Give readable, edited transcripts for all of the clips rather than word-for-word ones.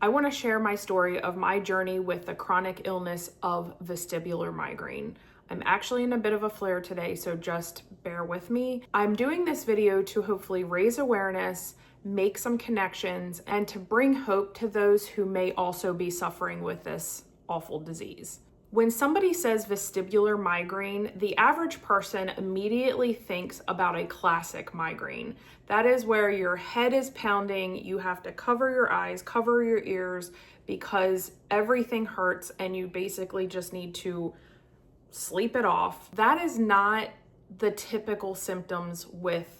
I want to share my story of my journey with the chronic illness of vestibular migraine. I'm actually in a bit of a flare today, so just bear with me. I'm doing this video to hopefully raise awareness, make some connections, and to bring hope to those who may also be suffering with this awful disease. When somebody says vestibular migraine, the average person immediately thinks about a classic migraine. That is where your head is pounding, you have to cover your eyes, cover your ears, because everything hurts and you basically just need to sleep it off. That is not the typical symptoms with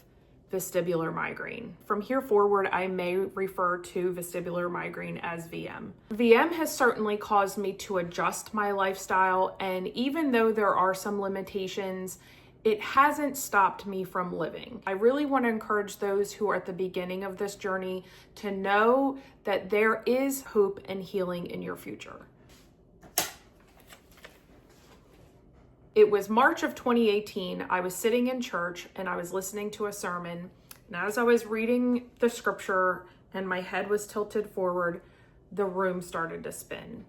vestibular migraine. From here forward, I may refer to vestibular migraine as VM. VM has certainly caused me to adjust my lifestyle, and even though there are some limitations, it hasn't stopped me from living. I really want to encourage those who are at the beginning of this journey to know that there is hope and healing in your future. It was March of 2018. I was sitting in church and I was listening to a sermon. And as I was reading the scripture and my head was tilted forward, the room started to spin.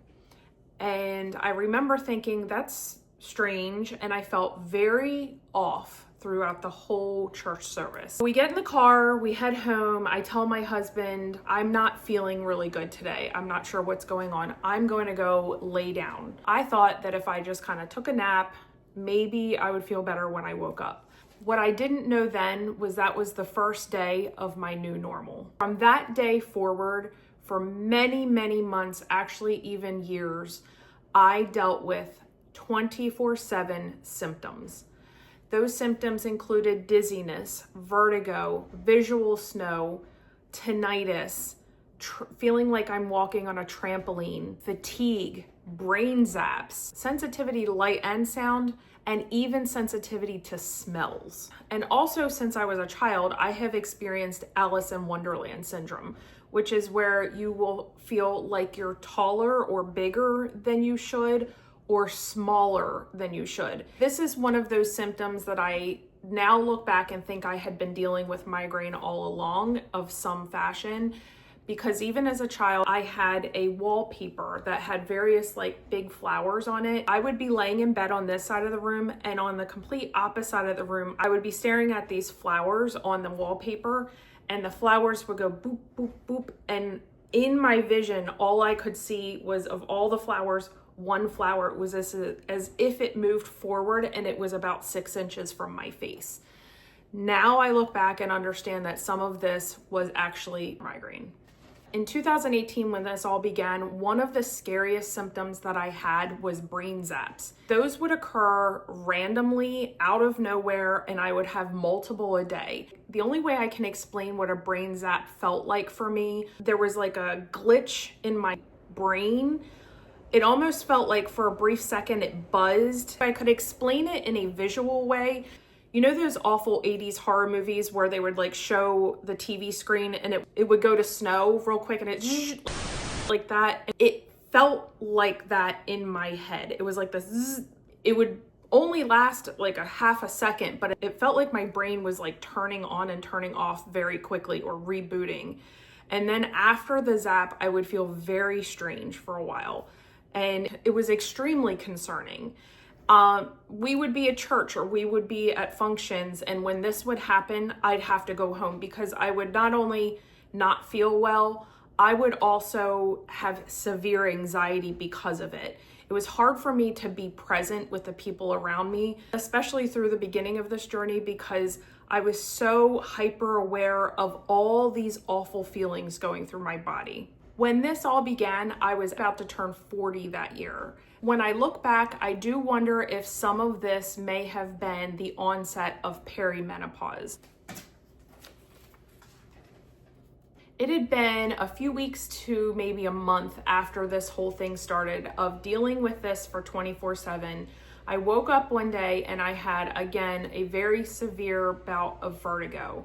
And I remember thinking, that's strange. And I felt very off throughout the whole church service. We get in the car, we head home. I tell my husband, I'm not feeling really good today. I'm not sure what's going on. I'm going to go lay down. I thought that if I just kind of took a nap, maybe I would feel better when I woke up. What I didn't know then was that was the first day of my new normal. From that day forward, for many, many months, actually even years, I dealt with 24/7 symptoms. Those symptoms included dizziness, vertigo, visual snow, tinnitus, feeling like I'm walking on a trampoline, fatigue, brain zaps, sensitivity to light and sound, and even sensitivity to smells. And also, since I was a child, I have experienced Alice in Wonderland syndrome, which is where you will feel like you're taller or bigger than you should, or smaller than you should. This is one of those symptoms that I now look back and think I had been dealing with migraine all along of some fashion. Because even as a child, I had a wallpaper that had various like big flowers on it. I would be laying in bed on this side of the room, and on the complete opposite side of the room, I would be staring at these flowers on the wallpaper, and the flowers would go boop, boop, boop. And in my vision, all I could see was, of all the flowers, one flower was as if it moved forward, and it was about 6 inches from my face. Now I look back and understand that some of this was actually migraine. In 2018, when this all began, one of the scariest symptoms that I had was brain zaps. Those would occur randomly out of nowhere, and I would have multiple a day. The only way I can explain what a brain zap felt like for me, there was like a glitch in my brain. It almost felt like for a brief second it buzzed. I could explain it in a visual way. You know those awful 80s horror movies where they would like show the TV screen and it would go to snow real quick and it like that? It felt like that in my head. It was like this, it would only last like a half a second, but it felt like my brain was like turning on and turning off very quickly, or rebooting. And then after the zap, I would feel very strange for a while. And it was extremely concerning. We would be at church or we would be at functions, and when this would happen, I'd have to go home because I would not only not feel well, I would also have severe anxiety because of it. It was hard for me to be present with the people around me, especially through the beginning of this journey, because I was so hyper aware of all these awful feelings going through my body. When this all began, I was about to turn 40 that year. When I look back, I do wonder if some of this may have been the onset of perimenopause. It had been a few weeks to maybe a month after this whole thing started of dealing with this for 24/7. I woke up one day and I had, again, a very severe bout of vertigo.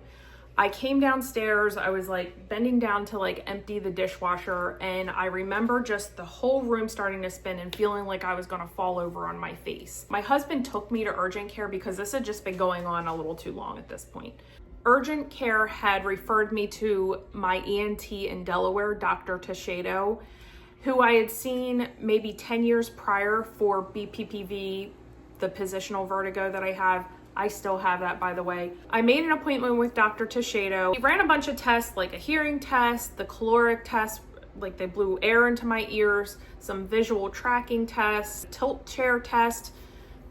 I came downstairs, I was like bending down to like empty the dishwasher, and I remember just the whole room starting to spin and feeling like I was gonna fall over on my face. My husband took me to urgent care because this had just been going on a little too long at this point. urgent care had referred me to my ENT in Delaware, Dr. Tashado, who I had seen maybe 10 years prior for BPPV, the positional vertigo that I have. I still have that, by the way. I made an appointment with Dr. Tashado. He ran a bunch of tests, like a hearing test, the caloric test, like they blew air into my ears, some visual tracking tests, tilt chair test.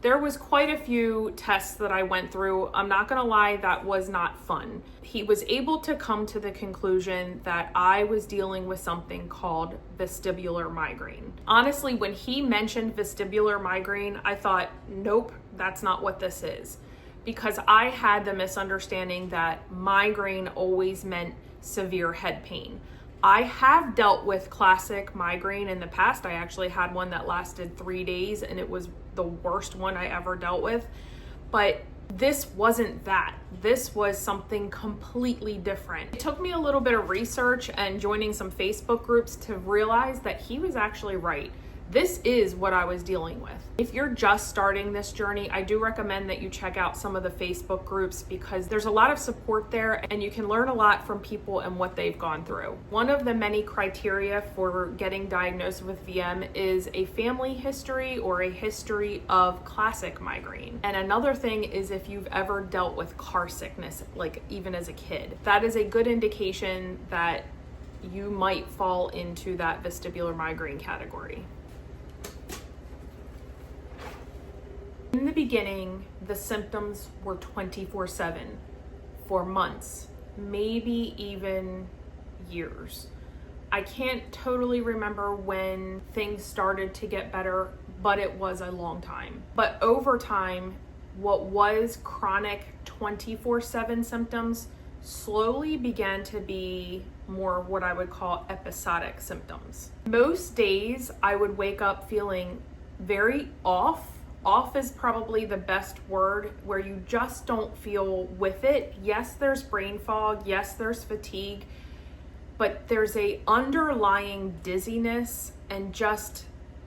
There was quite a few tests that I went through. I'm not gonna lie, that was not fun. He was able to come to the conclusion that I was dealing with something called vestibular migraine. Honestly, when he mentioned vestibular migraine, I thought, nope, that's not what this is. Because I had the misunderstanding that migraine always meant severe head pain. I have dealt with classic migraine in the past. I actually had one that lasted 3 days and it was the worst one I ever dealt with. But this wasn't that. This was something completely different. It took me a little bit of research and joining some Facebook groups to realize that he was actually right. This is what I was dealing with. If you're just starting this journey, I do recommend that you check out some of the Facebook groups because there's a lot of support there and you can learn a lot from people and what they've gone through. One of the many criteria for getting diagnosed with VM is a family history or a history of classic migraine. And another thing is if you've ever dealt with car sickness, like even as a kid. That is a good indication that you might fall into that vestibular migraine category. In the beginning, the symptoms were 24/7 for months, maybe even years. I can't totally remember when things started to get better, but it was a long time. But over time, what was chronic 24/7 symptoms slowly began to be more what I would call episodic symptoms. Most days I would wake up feeling very off. Off is probably the best word, where you just don't feel with it. Yes, there's brain fog. Yes, there's fatigue, but there's a underlying dizziness and just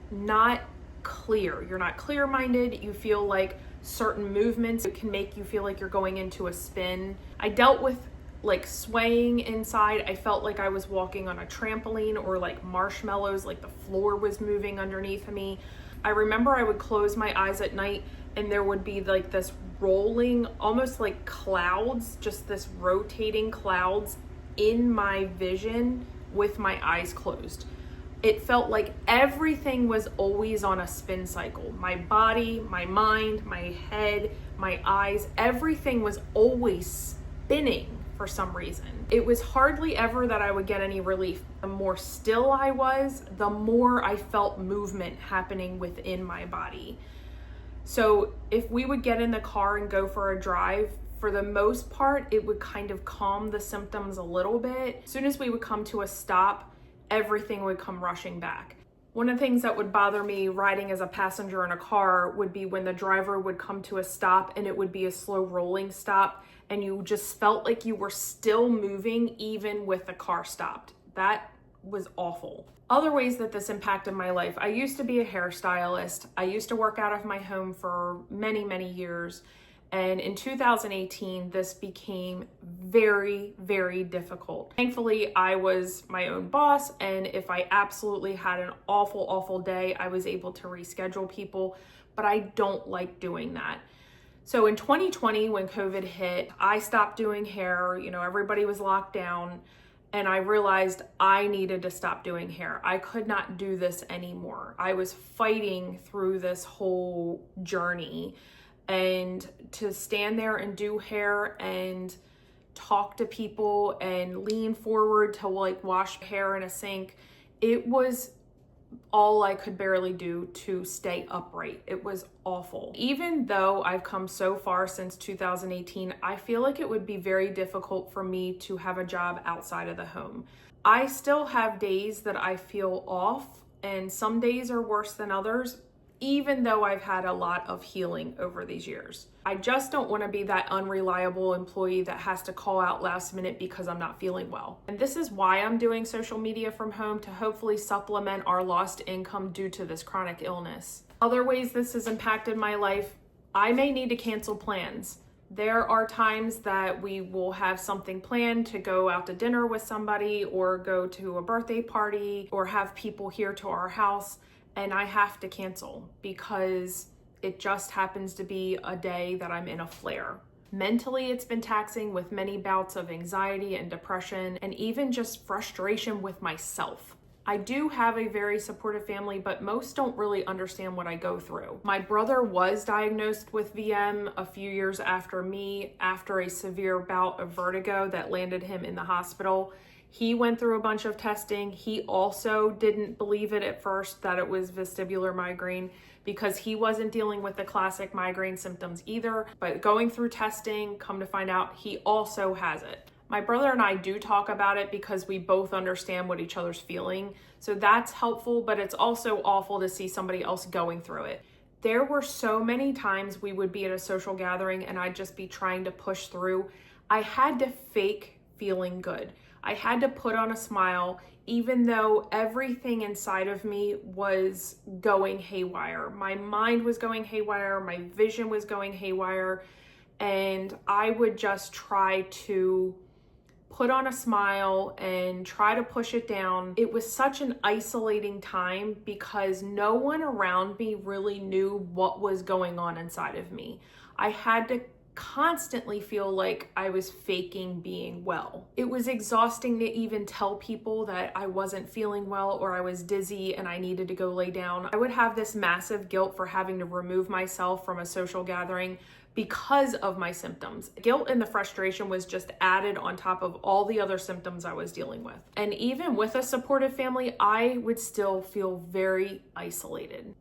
not clear. You're not clear-minded. You feel like certain movements can make you feel like you're going into a spin. I dealt with like swaying inside. I felt like I was walking on a trampoline or like marshmallows, like the floor was moving underneath me. I remember I would close my eyes at night and there would be like this rolling, almost like clouds, just this rotating clouds in my vision with my eyes closed. It felt like everything was always on a spin cycle. My body, my mind, my head, my eyes, everything was always spinning for some reason. It was hardly ever that I would get any relief. The more still I was, the more I felt movement happening within my body. So if we would get in the car and go for a drive, for the most part, it would kind of calm the symptoms a little bit. As soon as we would come to a stop, everything would come rushing back. One of the things that would bother me riding as a passenger in a car would be when the driver would come to a stop and it would be a slow rolling stop and you just felt like you were still moving even with the car stopped. That was awful. Other ways that this impacted my life. I used to be a hairstylist. I used to work out of my home for many, many years. And in 2018, this became very, very difficult. Thankfully, I was my own boss, and if I absolutely had an awful, awful day, I was able to reschedule people, but I don't like doing that. So in 2020, when COVID hit, I stopped doing hair. You know, everybody was locked down, and I realized I needed to stop doing hair. I could not do this anymore. I was fighting through this whole journey. And to stand there and do hair and talk to people and lean forward to like wash hair in a sink, it was all I could barely do to stay upright. It was awful. Even though I've come so far since 2018, I feel like it would be very difficult for me to have a job outside of the home. I still have days that I feel off, and some days are worse than others, even though I've had a lot of healing over these years. I just don't want to be that unreliable employee that has to call out last minute because I'm not feeling well. And this is why I'm doing social media from home, to hopefully supplement our lost income due to this chronic illness. Other ways this has impacted my life, I may need to cancel plans. There are times that we will have something planned to go out to dinner with somebody or go to a birthday party or have people here to our house, and I have to cancel because it just happens to be a day that I'm in a flare. Mentally, it's been taxing with many bouts of anxiety and depression and even just frustration with myself. I do have a very supportive family, but most don't really understand what I go through. My brother was diagnosed with VM a few years after me, after a severe bout of vertigo that landed him in the hospital. He went through a bunch of testing. He also didn't believe it at first that it was vestibular migraine because he wasn't dealing with the classic migraine symptoms either. But going through testing, come to find out he also has it. My brother and I do talk about it because we both understand what each other's feeling. So that's helpful, but it's also awful to see somebody else going through it. There were so many times we would be at a social gathering and I'd just be trying to push through. I had to fake feeling good. I had to put on a smile, even though everything inside of me was going haywire. My mind was going haywire, my vision was going haywire, and I would just try to put on a smile and try to push it down. It was such an isolating time because no one around me really knew what was going on inside of me. I had to constantly feel like I was faking being well. It was exhausting to even tell people that I wasn't feeling well or I was dizzy and I needed to go lay down. I would have this massive guilt for having to remove myself from a social gathering because of my symptoms. Guilt and the frustration was just added on top of all the other symptoms I was dealing with. And even with a supportive family, I would still feel very isolated.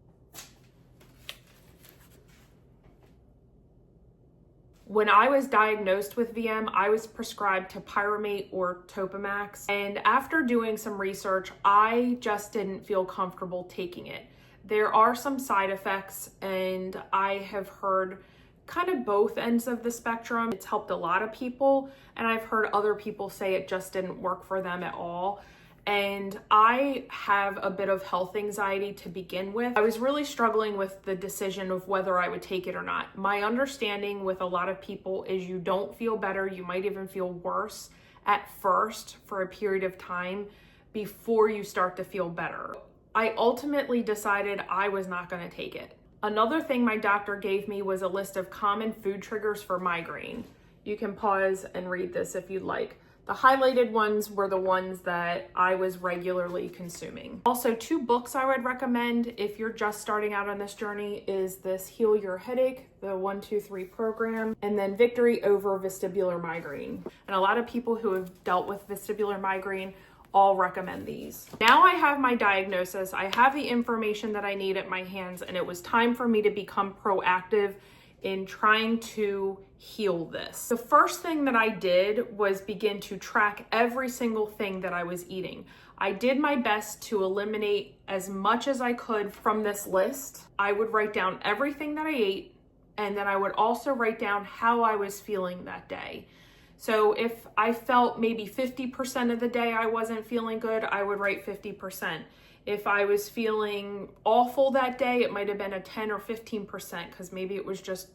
When I was diagnosed with VM, I was prescribed topiramate or Topamax. And after doing some research, I just didn't feel comfortable taking it. There are some side effects, and I have heard kind of both ends of the spectrum. It's helped a lot of people, and I've heard other people say it just didn't work for them at all. And I have a bit of health anxiety to begin with. I was really struggling with the decision of whether I would take it or not. My understanding with a lot of people is you don't feel better, you might even feel worse at first for a period of time before you start to feel better. I ultimately decided I was not going to take it. Another thing my doctor gave me was a list of common food triggers for migraine. You can pause and read this if you'd like. The highlighted ones were the ones that I was regularly consuming. Also, 2 books I would recommend if you're just starting out on this journey is this Heal Your Headache, the 1-2-3 program, and then Victory Over Vestibular Migraine. And a lot of people who have dealt with vestibular migraine all recommend these. Now I have my diagnosis, I have the information that I need at my hands, and it was time for me to become proactive in trying to heal this. The first thing that I did was begin to track every single thing that I was eating. I did my best to eliminate as much as I could from this list. I would write down everything that I ate, and then I would also write down how I was feeling that day. So if I felt maybe 50% of the day I wasn't feeling good, I would write 50%. If I was feeling awful that day, it might have been a 10 or 15% because maybe it was just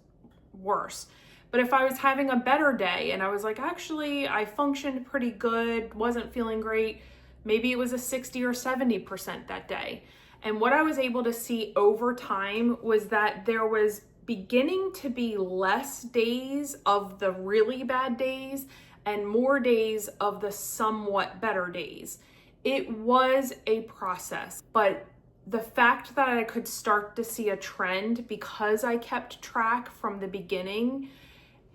worse. But if I was having a better day and I was like, actually, I functioned pretty good, wasn't feeling great, maybe it was a 60 or 70% that day. And what I was able to see over time was that there was beginning to be less days of the really bad days and more days of the somewhat better days. It was a process, but the fact that I could start to see a trend because I kept track from the beginning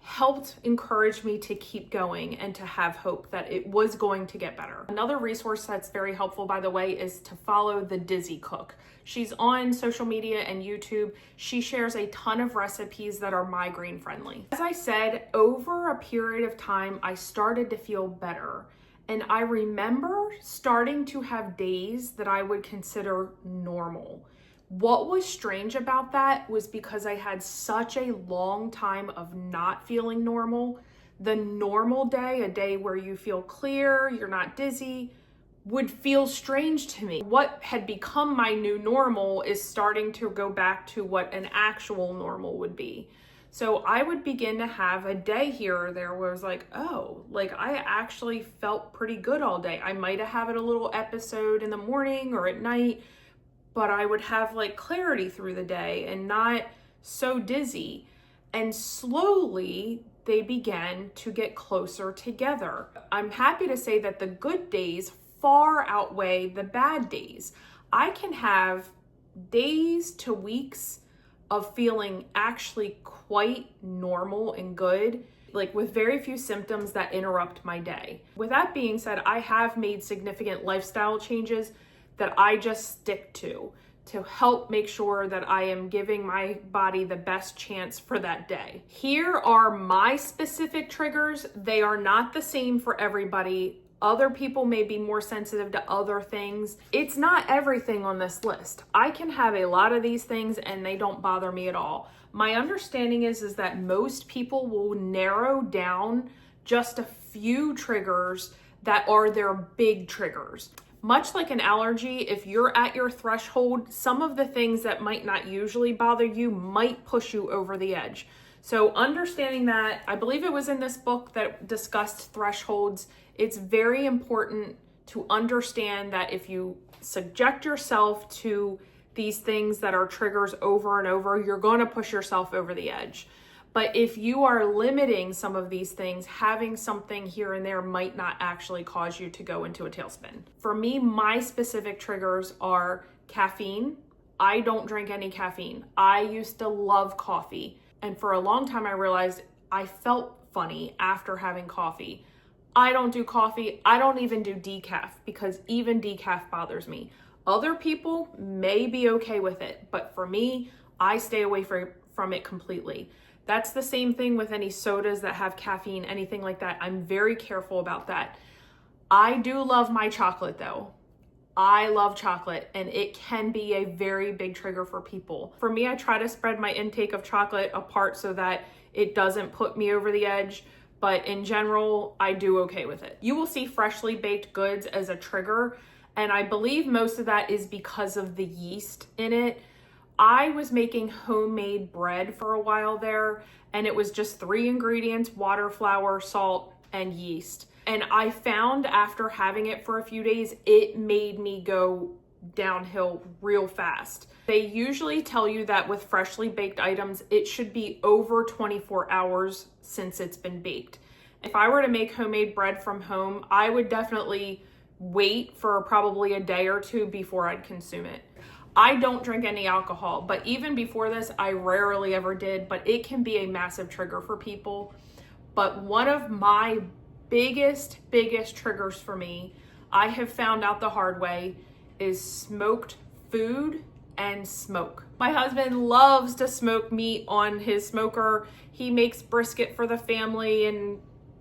helped encourage me to keep going and to have hope that it was going to get better. Another resource that's very helpful, by the way, is to follow the Dizzy Cook. She's on social media and YouTube. She shares a ton of recipes that are migraine friendly. As I said, over a period of time, I started to feel better. And I remember starting to have days that I would consider normal. What was strange about that was because I had such a long time of not feeling normal. The normal day, a day where you feel clear, you're not dizzy, would feel strange to me. What had become my new normal is starting to go back to what an actual normal would be. So I would begin to have a day here or there where I was like, oh, like I actually felt pretty good all day. I might have had a little episode in the morning or at night, but I would have like clarity through the day and not so dizzy. And slowly they began to get closer together. I'm happy to say that the good days far outweigh the bad days. I can have days to weeks of feeling actually quite normal and good, like with very few symptoms that interrupt my day. With that being said, I have made significant lifestyle changes that I just stick to help make sure that I am giving my body the best chance for that day. Here are my specific triggers. They are not the same for everybody. Other people may be more sensitive to other things. It's not everything on this list. I can have a lot of these things and they don't bother me at all. My understanding is that most people will narrow down just a few triggers that are their big triggers. Much like an allergy, if you're at your threshold, some of the things that might not usually bother you might push you over the edge. So understanding that, I believe it was in this book that discussed thresholds, it's very important to understand that if you subject yourself to these things that are triggers over and over, you're going to push yourself over the edge. But if you are limiting some of these things, having something here and there might not actually cause you to go into a tailspin. For me, my specific triggers are caffeine. I don't drink any caffeine. I used to love coffee. And for a long time, I realized I felt funny after having coffee. I don't do coffee. I don't even do decaf because even decaf bothers me. Other people may be okay with it, but for me, I stay away from it completely. That's the same thing with any sodas that have caffeine, anything like that. I'm very careful about that. I do love my chocolate though. I love chocolate and it can be a very big trigger for people. For me, I try to spread my intake of chocolate apart so that it doesn't put me over the edge, but in general, I do okay with it. You will see freshly baked goods as a trigger, and I believe most of that is because of the yeast in it. I was making homemade bread for a while there, and it was just 3 ingredients: water, flour, salt, and yeast. And I found after having it for a few days, it made me go downhill real fast. They usually tell you that with freshly baked items, it should be over 24 hours since it's been baked. If I were to make homemade bread from home, I would definitely wait for probably a day or two before I'd consume it. I don't drink any alcohol, but even before this, I rarely ever did, but it can be a massive trigger for people. But one of my biggest triggers for me, I have found out the hard way, is smoked food and smoke. My husband loves to smoke meat on his smoker. He makes brisket for the family and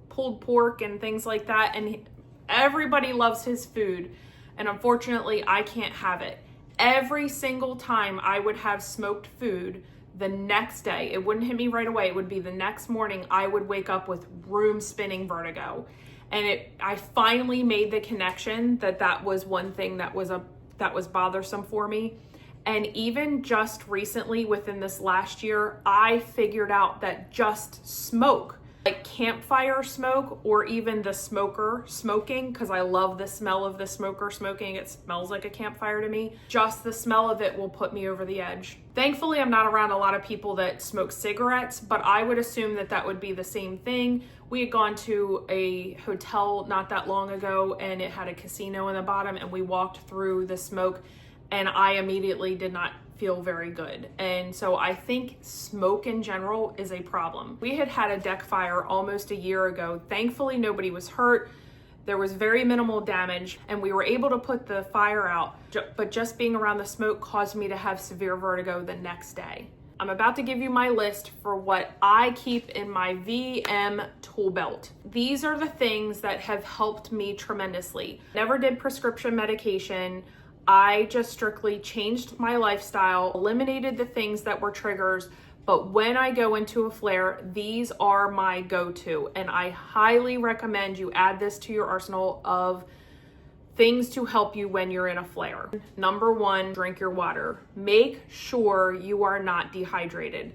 pulled pork and things like that, and everybody loves his food. And unfortunately, I can't have it. Every single time I would have smoked food, the next day, it wouldn't hit me right away. It would be the next morning, I would wake up with room spinning vertigo. And I finally made the connection that was one thing that was bothersome for me. And even just recently, within this last year, I figured out that just smoke, like campfire smoke, or even the smoker smoking, because I love the smell of the smoker smoking. It smells like a campfire to me. Just the smell of it will put me over the edge. Thankfully, I'm not around a lot of people that smoke cigarettes, but I would assume that would be the same thing. We had gone to a hotel not that long ago, and it had a casino in the bottom, and we walked through the smoke, and I immediately did not feel very good. And so I think smoke in general is a problem. We had a deck fire almost a year ago. Thankfully, nobody was hurt. There was very minimal damage, and we were able to put the fire out, but just being around the smoke caused me to have severe vertigo the next day. I'm about to give you my list for what I keep in my VM tool belt. These are the things that have helped me tremendously. Never did prescription medication. I just strictly changed my lifestyle, eliminated the things that were triggers, but when I go into a flare, these are my go-to, and I highly recommend you add this to your arsenal of things to help you when you're in a flare. Number 1, drink your water. Make sure you are not dehydrated.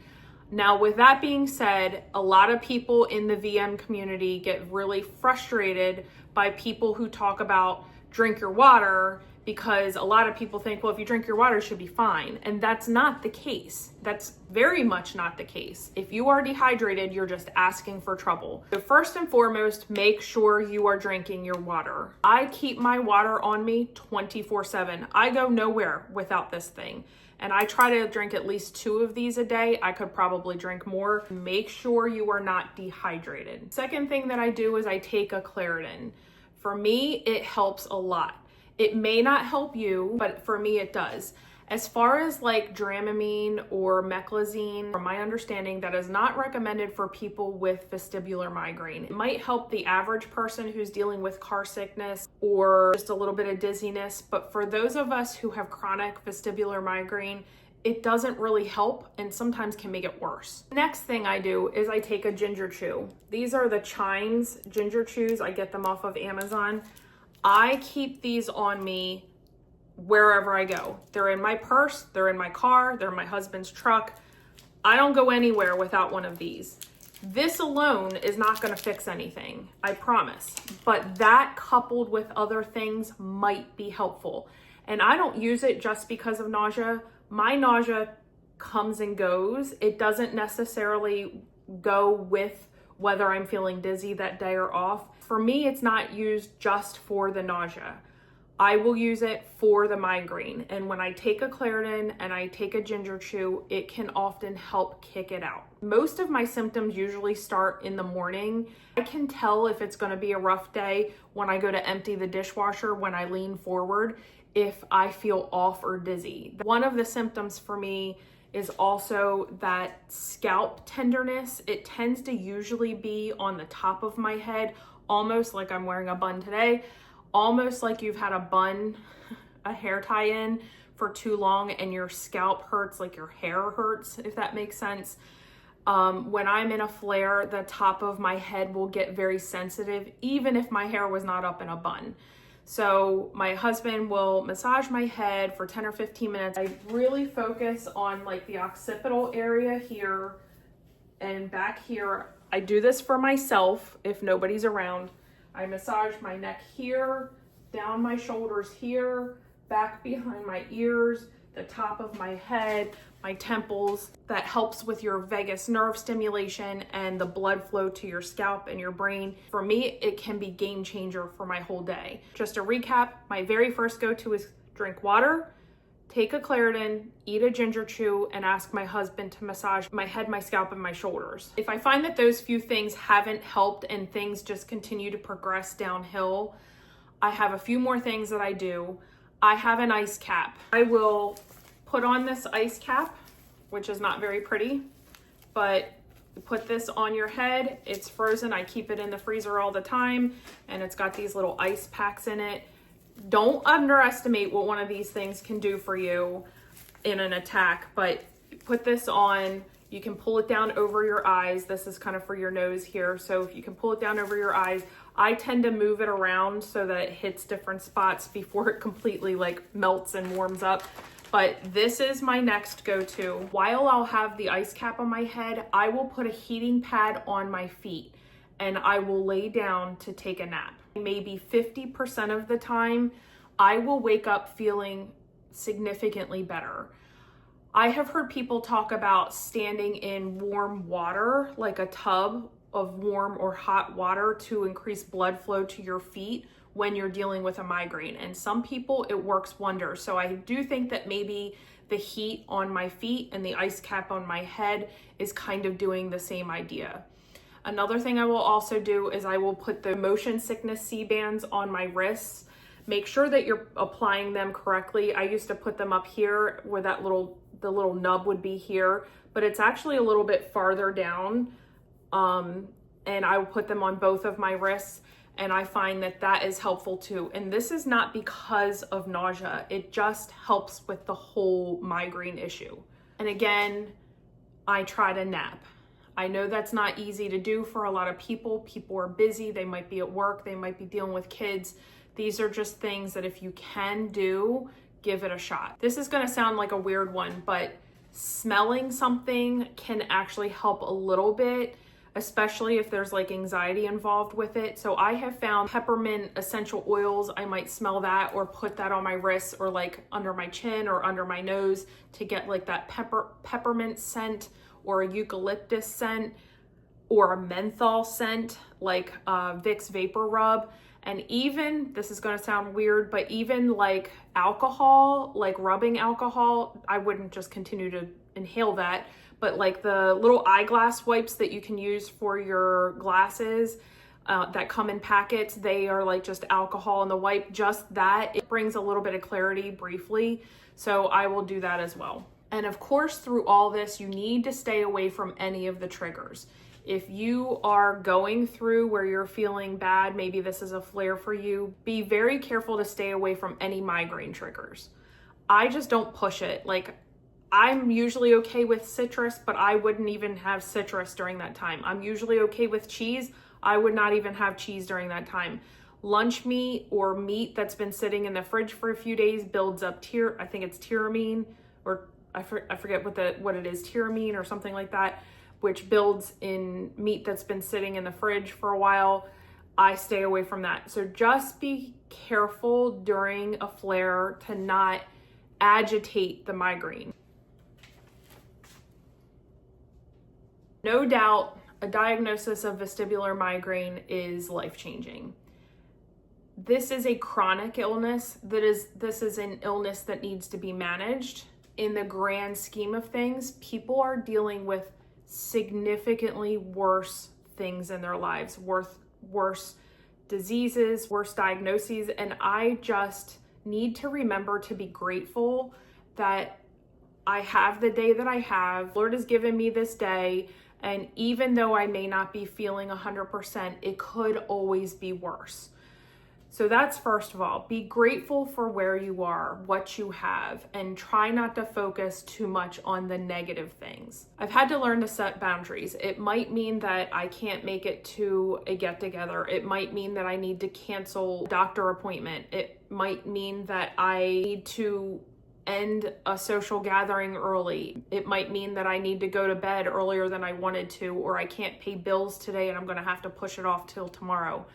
Now, with that being said, a lot of people in the VM community get really frustrated by people who talk about drink your water, because a lot of people think, well, if you drink your water, it should be fine. And that's not the case. That's very much not the case. If you are dehydrated, you're just asking for trouble. So first and foremost, make sure you are drinking your water. I keep my water on me 24/7. I go nowhere without this thing. And I try to drink at least 2 of these a day. I could probably drink more. Make sure you are not dehydrated. Second thing that I do is I take a Claritin. For me, it helps a lot. It may not help you, but for me it does. As far as like Dramamine or Meclizine, from my understanding, that is not recommended for people with vestibular migraine. It might help the average person who's dealing with car sickness or just a little bit of dizziness, but for those of us who have chronic vestibular migraine, it doesn't really help and sometimes can make it worse. Next thing I do is I take a ginger chew. These are the Chimes ginger chews. I get them off of Amazon. I keep these on me wherever I go. They're in my purse, they're in my car, they're in my husband's truck. I don't go anywhere without one of these. This alone is not gonna fix anything, I promise. But that coupled with other things might be helpful. And I don't use it just because of nausea. My nausea comes and goes. It doesn't necessarily go with whether I'm feeling dizzy that day or off. For me, it's not used just for the nausea. I will use it for the migraine. And when I take a Claritin and I take a ginger chew, it can often help kick it out. Most of my symptoms usually start in the morning. I can tell if it's gonna be a rough day when I go to empty the dishwasher, when I lean forward, if I feel off or dizzy. One of the symptoms for me is also that scalp tenderness. It tends to usually be on the top of my head, almost like I'm wearing a bun today, almost like you've had a hair tie-in for too long and your scalp hurts, like your hair hurts, if that makes sense. When I'm in a flare, the top of my head will get very sensitive, even if my hair was not up in a bun. So my husband will massage my head for 10 or 15 minutes. I really focus on like the occipital area here and back here. I do this for myself if nobody's around. I massage my neck here, down my shoulders here, back behind my ears, the top of my head, my temples. That helps with your vagus nerve stimulation and the blood flow to your scalp and your brain. For me, it can be game changer for my whole day. Just to recap, my very first go-to is drink water, take a Claritin, eat a ginger chew, and ask my husband to massage my head, my scalp, and my shoulders. If I find that those few things haven't helped and things just continue to progress downhill, I have a few more things that I do. I have an ice cap. I will put on this ice cap, which is not very pretty, but you put this on your head. It's frozen. I keep it in the freezer all the time, and it's got these little ice packs in it. Don't underestimate what one of these things can do for you in an attack, but put this on. You can pull it down over your eyes. This is kind of for your nose here. So if you can pull it down over your eyes, I tend to move it around so that it hits different spots before it completely like melts and warms up. But this is my next go-to. While I'll have the ice cap on my head, I will put a heating pad on my feet and I will lay down to take a nap. Maybe 50% of the time, I will wake up feeling significantly better. I have heard people talk about standing in warm water, like a tub of warm or hot water to increase blood flow to your feet when you're dealing with a migraine. And some people, it works wonders. So I do think that maybe the heat on my feet and the ice cap on my head is kind of doing the same idea. Another thing I will also do is I will put the motion sickness C-bands on my wrists. Make sure that you're applying them correctly. I used to put them up here where the little nub would be here, but it's actually a little bit farther down. And I will put them on both of my wrists, and I find that that is helpful too. And this is not because of nausea. It just helps with the whole migraine issue. And again, I try to nap. I know that's not easy to do for a lot of people. People are busy. They might be at work. They might be dealing with kids. These are just things that if you can do, give it a shot. This is going to sound like a weird one, but smelling something can actually help a little bit, especially if there's like anxiety involved with it. So I have found peppermint essential oils, I might smell that or put that on my wrists or like under my chin or under my nose to get like that peppermint scent or a eucalyptus scent or a menthol scent like Vicks Vapor Rub. And even, this is going to sound weird, but even like alcohol, like rubbing alcohol, I wouldn't just continue to inhale that, but like the little eyeglass wipes that you can use for your glasses that come in packets, they are like just alcohol in the wipe, just that. It brings a little bit of clarity briefly. So I will do that as well. And of course, through all this, you need to stay away from any of the triggers. If you are going through where you're feeling bad, maybe this is a flare for you, be very careful to stay away from any migraine triggers. I just don't push it. Like, I'm usually okay with citrus, but I wouldn't even have citrus during that time. I'm usually okay with cheese. I would not even have cheese during that time. Lunch meat or meat that's been sitting in the fridge for a few days builds up I think it's tyramine, or I forget what it is, tyramine or something like that, which builds in meat that's been sitting in the fridge for a while. I stay away from that. So just be careful during a flare to not agitate the migraine. No doubt, a diagnosis of vestibular migraine is life-changing. This is a chronic illness. This is an illness that needs to be managed. In the grand scheme of things, people are dealing with significantly worse things in their lives, worse diseases, worse diagnoses, and I just need to remember to be grateful that I have the day that I have. Lord has given me this day, and even though I may not be feeling 100%, it could always be worse. So that's first of all, be grateful for where you are, what you have, and try not to focus too much on the negative things. I've had to learn to set boundaries. It might mean that I can't make it to a get together. It might mean that I need to cancel a doctor appointment. It might mean that I need to end a social gathering early. It might mean that I need to go to bed earlier than I wanted to, or I can't pay bills today and I'm gonna have to push it off till tomorrow.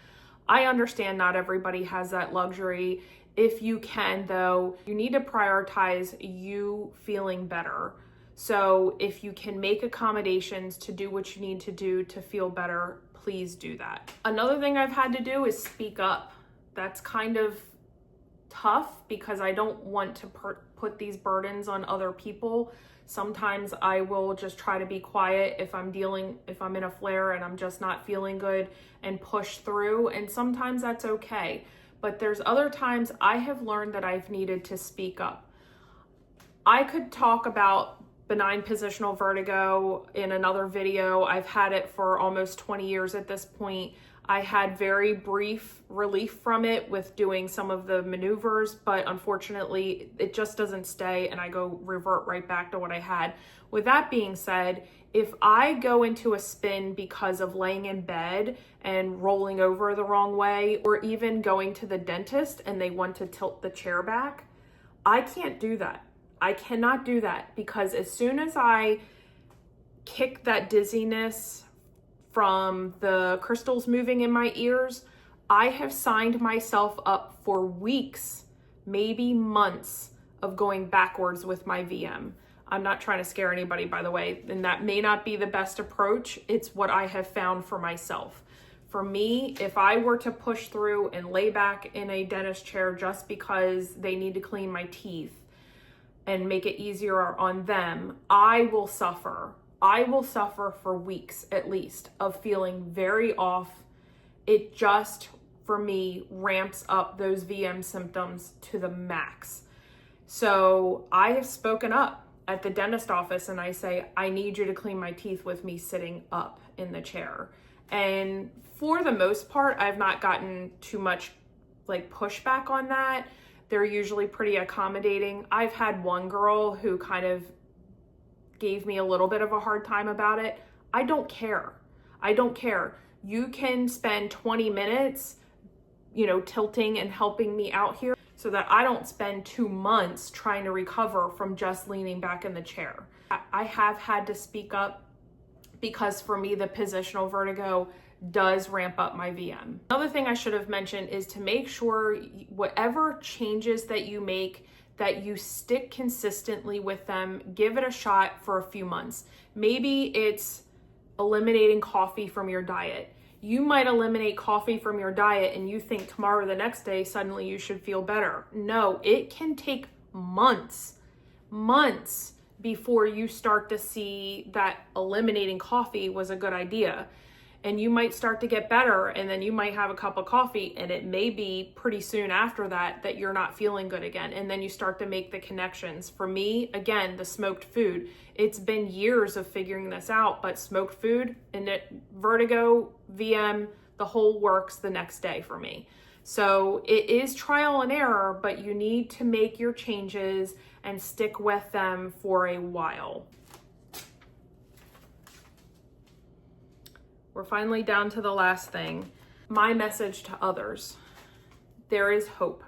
I understand not everybody has that luxury. If you can, though, you need to prioritize you feeling better. So if you can make accommodations to do what you need to do to feel better, please do that. Another thing I've had to do is speak up. That's kind of tough because I don't want to put these burdens on other people. Sometimes I will just try to be quiet if I'm in a flare and I'm just not feeling good and push through. And sometimes that's okay. But there's other times I have learned that I've needed to speak up. I could talk about benign positional vertigo in another video. I've had it for almost 20 years at this point. I had very brief relief from it with doing some of the maneuvers, but unfortunately it just doesn't stay and I revert right back to what I had. With that being said, if I go into a spin because of laying in bed and rolling over the wrong way, or even going to the dentist and they want to tilt the chair back, I can't do that. I cannot do that because as soon as I kick that dizziness from the crystals moving in my ears, I have signed myself up for weeks, maybe months of going backwards with my VM. I'm not trying to scare anybody, by the way, and that may not be the best approach. It's what I have found for myself. For me, if I were to push through and lay back in a dentist chair just because they need to clean my teeth and make it easier on them, I will suffer. I will suffer for weeks at least of feeling very off. It just, for me, ramps up those VM symptoms to the max. So I have spoken up at the dentist office and I say, I need you to clean my teeth with me sitting up in the chair. And for the most part, I've not gotten too much like pushback on that. They're usually pretty accommodating. I've had one girl who kind of gave me a little bit of a hard time about it. I don't care. I don't care. You can spend 20 minutes, tilting and helping me out here. so that I don't spend 2 months trying to recover from just leaning back in the chair. I have had to speak up because for me, the positional vertigo does ramp up my VM. Another thing I should have mentioned is to make sure whatever changes that you make, that you stick consistently with them. Give it a shot for a few months. Maybe it's eliminating coffee from your diet. You might eliminate coffee from your diet and you think tomorrow or the next day, suddenly you should feel better. No, it can take months before you start to see that eliminating coffee was a good idea. And you might start to get better, and then you might have a cup of coffee, and it may be pretty soon after that you're not feeling good again. And then you start to make the connections. For me, again, the smoked food. It's been years of figuring this out, but smoked food and vertigo, VM, the whole works the next day for me. So it is trial and error, but you need to make your changes and stick with them for a while. We're finally down to the last thing. My message to others. There is hope.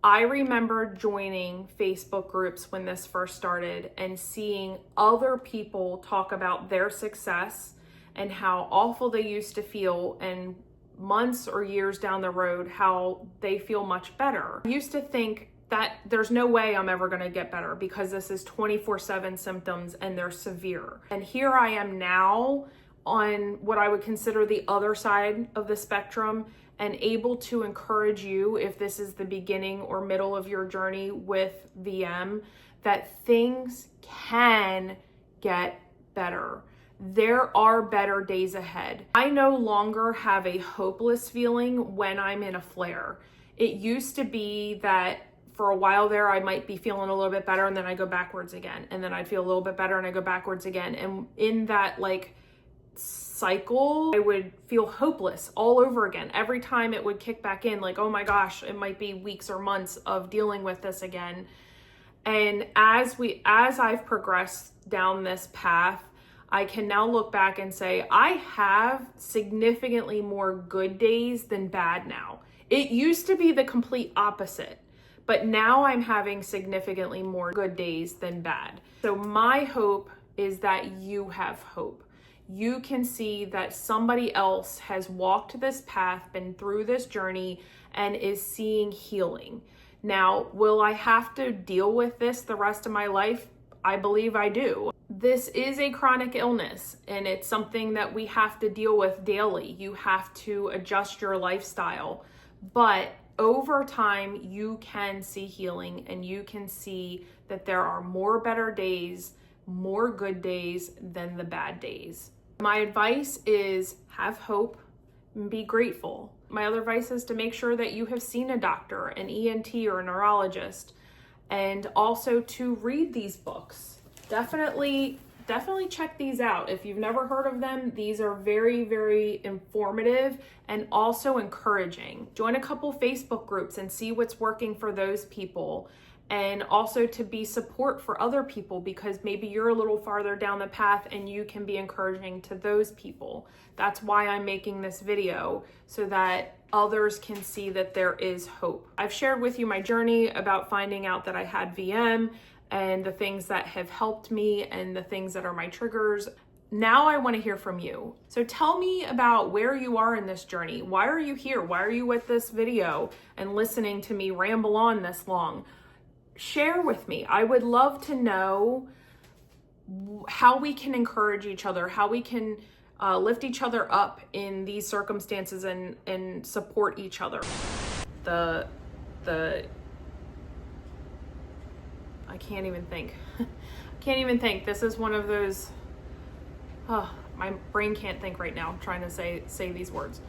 I remember joining Facebook groups when this first started and seeing other people talk about their success and how awful they used to feel, and months or years down the road, how they feel much better. I used to think that there's no way I'm ever gonna get better because this is 24/7 symptoms and they're severe. And here I am now on what I would consider the other side of the spectrum, and able to encourage you, if this is the beginning or middle of your journey with VM, that things can get better. There are better days ahead. I no longer have a hopeless feeling when I'm in a flare. It used to be that for a while there, I might be feeling a little bit better and then I go backwards again. And then I'd feel a little bit better and I go backwards again. And in that cycle, I would feel hopeless all over again. Every time it would kick back in, like, oh my gosh, it might be weeks or months of dealing with this again. And as I've progressed down this path, I can now look back and say, I have significantly more good days than bad now. It used to be the complete opposite, but now I'm having significantly more good days than bad. So my hope is that you have hope. You can see that somebody else has walked this path, been through this journey, and is seeing healing. Now, will I have to deal with this the rest of my life? I believe I do. This is a chronic illness, and it's something that we have to deal with daily. You have to adjust your lifestyle. But over time, you can see healing, and you can see that there are more better days, more good days than the bad days. My advice is have hope and be grateful. My other advice is to make sure that you have seen a doctor, an ENT or a neurologist, and also to read these books. Definitely check these out. If you've never heard of them, these are very, very informative and also encouraging. Join a couple Facebook groups and see what's working for those people. And also to be support for other people, because maybe you're a little farther down the path and you can be encouraging to those people. That's why I'm making this video, so that others can see that there is hope. I've shared with you my journey about finding out that I had VM and the things that have helped me and the things that are my triggers. Now I want to hear from you. So tell me about where you are in this journey. Why are you here? Why are you with this video and listening to me ramble on this long? Share with me. I would love to know how we can encourage each other, how we can lift each other up in these circumstances and support each other. I can't even think. This is one of those, my brain can't think right now. I'm trying to say these words.